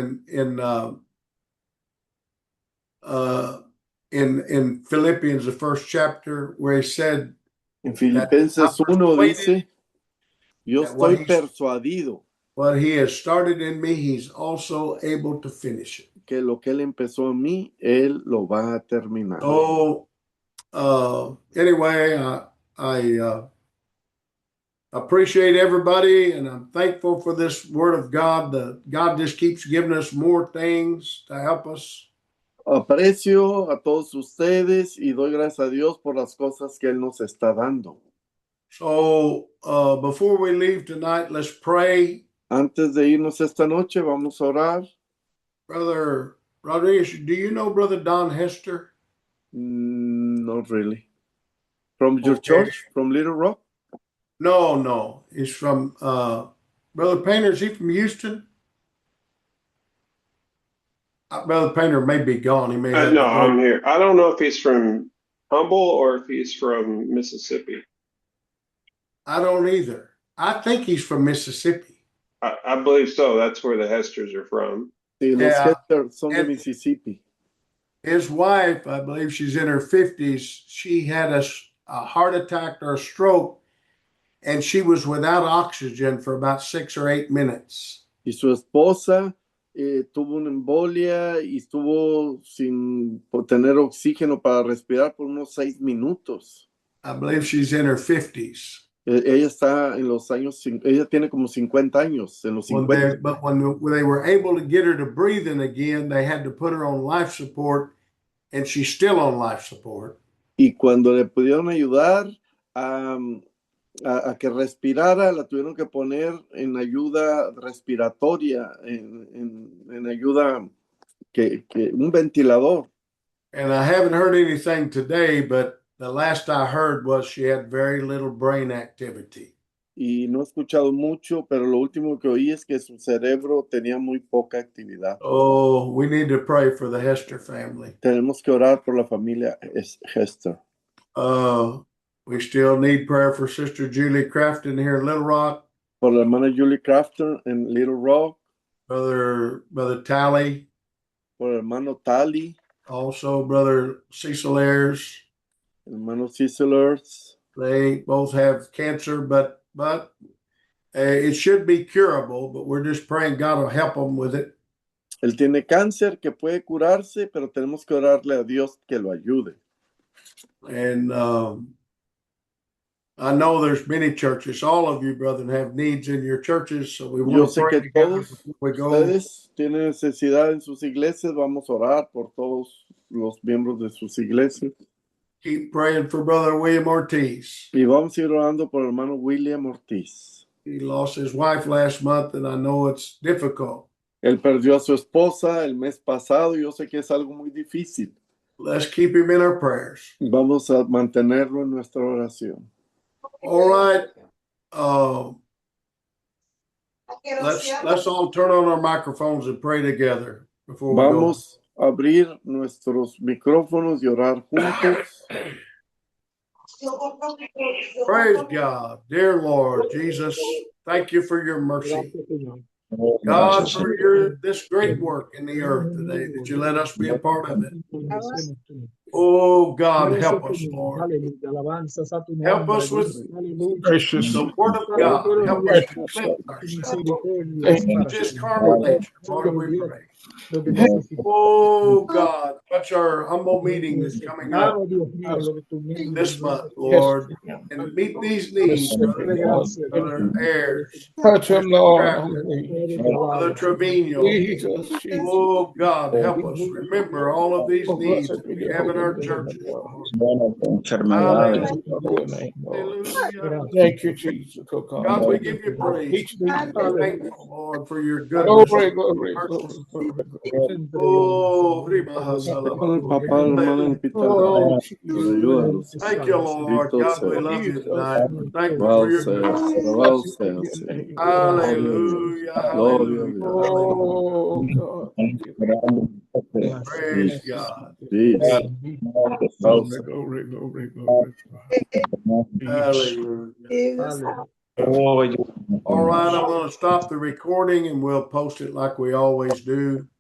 in Philippians, the first chapter, where he said, en Filipenses 1 dice, yo estoy persuadido what he has started in me, he's also able to finish it. que lo que él empezó en mí, él lo va a terminar. So, anyway, I appreciate everybody, and I'm thankful for this word of God. God just keeps giving us more things to help us. Aprecio a todos ustedes y doy gracias a Dios por las cosas que él nos está dando. So, before we leave tonight, let's pray. Antes de irnos esta noche, vamos a orar. Brother Rodriguez, do you know Brother Don Hester? Not really. From your Okay. church, from Little Rock? No. He's from, Brother Painter, is he from Houston? Brother Painter may be gone. He may have No, I'm here. I don't know if he's from Humble or if he's from Mississippi. I don't either. I think he's from Mississippi. I believe so. That's where the Hesters are from. Sí, los Yeah. Hester son de And- Mississippi. His wife, I believe she's in her 50s, she had a heart attack or a stroke, and she was without oxygen for about 6 or 8 minutes. Y su esposa tuvo una embolia y estuvo sin tener oxígeno para respirar por unos 6 minutos. I believe she's in her 50s. Ella está en los años, ella tiene como 50 años, en los 50. But when they were able to get her to breathing again, they had to put her on life support, and she's still on life support. Y cuando le pudieron ayudar a que respirara, la tuvieron que poner en ayuda respiratoria, en ayuda que un ventilador. And I haven't heard anything today, but the last I heard was she had very little brain activity. Y no he escuchado mucho, pero lo último que oí es que su cerebro tenía muy poca actividad. Oh, we need to pray for the Hester family. Tenemos que orar por la familia Hester. We still need prayer for Sister Julie Crafton here in Little Rock, Por la hermana Julie Crafton en Little Rock, Brother Tally, por el hermano Tali, also Brother Cecil Ayers. hermano Ciselers. They both have cancer, but it should be curable. But we're just praying God will help them with it. Él tiene cáncer que puede curarse, pero tenemos que orarle a Dios que lo ayude. And I know there's many churches. All of you, brethren, have needs in your churches. So we Yo want to sé pray que together todos before we go. ustedes tienen necesidad en sus iglesias. Vamos a orar por todos los miembros de sus iglesias. Keep praying for Brother William Ortiz. Y vamos a ir orando por el hermano William Ortiz. He lost his wife last month, and I know it's difficult. Él perdió a su esposa el mes pasado y yo sé que es algo muy difícil. Let's keep him in our prayers. Vamos a mantenerlo en nuestra oración. All right. Let's all turn on our microphones and pray together before we Vamos a abrir nuestros micrófonos y orar juntos. go. Praise God. Dear Lord Jesus, thank you for your mercy. God, for this great work in the earth today that you let us be a part of it. Oh, God, help us, Lord. Help us with the word of God. Help us to cleanse ourselves. Just carnal nature, Lord, we pray. Oh, God, touch our humble meeting that's coming up this month, Lord, and meet these needs, Brother Ayers, Touch him, Lord. Brother Trevino. Jesus, Jesus. Oh, God, help us remember all of these needs that we have in our churches, Lord. Hallelujah. Thank you, Jesus. Oh, God. God, we give you praise. Teach me. We're thankful, Lord, for your goodness. Glory, glory, glory, glory. Oh, Con el papá, el hermano, el Oh, ayúdanos. thank you, Lord. God, we love you tonight. Thankful for your goodness. Alabado sea, Señor. Hallelujah. Hallelujah. Oh, God. Praise God. Jesus. Glory, glory, glory. Hallelujah. All right, I'm going to stop the recording and we'll post it like we always do.